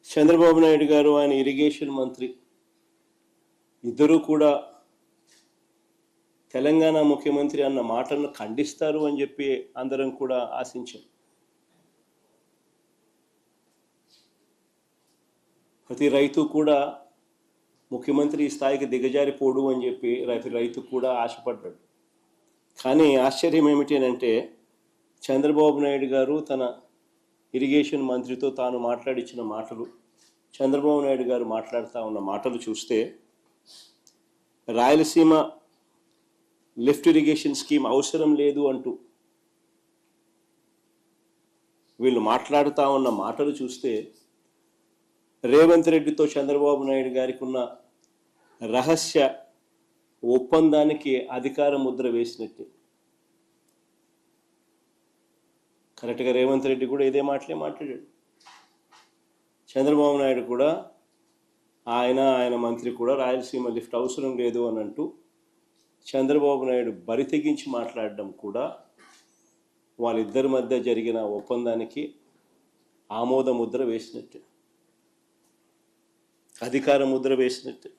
చంద్రబాబు నాయుడు గారు ఆయన ఇరిగేషన్ మంత్రి ఇద్దరూ కూడా తెలంగాణ ముఖ్యమంత్రి అన్న మాటలను ఖండిస్తారు అని చెప్పి అందరం కూడా ఆశించాం. ప్రతి రైతు కూడా ముఖ్యమంత్రి ఈ స్థాయికి దిగజారిపోడు అని చెప్పి రైతు కూడా ఆశపడ్డాడు. కానీ ఆశ్చర్యం ఏమిటి అంటే చంద్రబాబు నాయుడు గారు తన ఇరిగేషన్ మంత్రితో తాను మాట్లాడించిన మాటలు, చంద్రబాబు నాయుడు గారు మాట్లాడుతూ ఉన్న మాటలు చూస్తే రాయలసీమ లిఫ్ట్ ఇరిగేషన్ స్కీమ్ అవసరం లేదు అంటూ వీళ్ళు మాట్లాడుతూ ఉన్న మాటలు చూస్తే రేవంత్ రెడ్డితో చంద్రబాబు నాయుడు గారికి ఉన్న రహస్య ఒప్పందానికి అధికార ముద్ర వేసినట్టే. కరెక్ట్గా రేవంత్ రెడ్డి కూడా ఇదే మాటలే మాట్లాడాడు. చంద్రబాబు నాయుడు కూడా ఆయన మంత్రి కూడా రాయలసీమ లిఫ్ట్ అవసరం లేదు అని అంటూ చంద్రబాబు నాయుడు బరి తెగించి మాట్లాడడం కూడా వాళ్ళిద్దరి మధ్య జరిగిన ఒప్పందానికి ఆమోద ముద్ర వేసినట్టే, అధికార ముద్ర వేసినట్టే.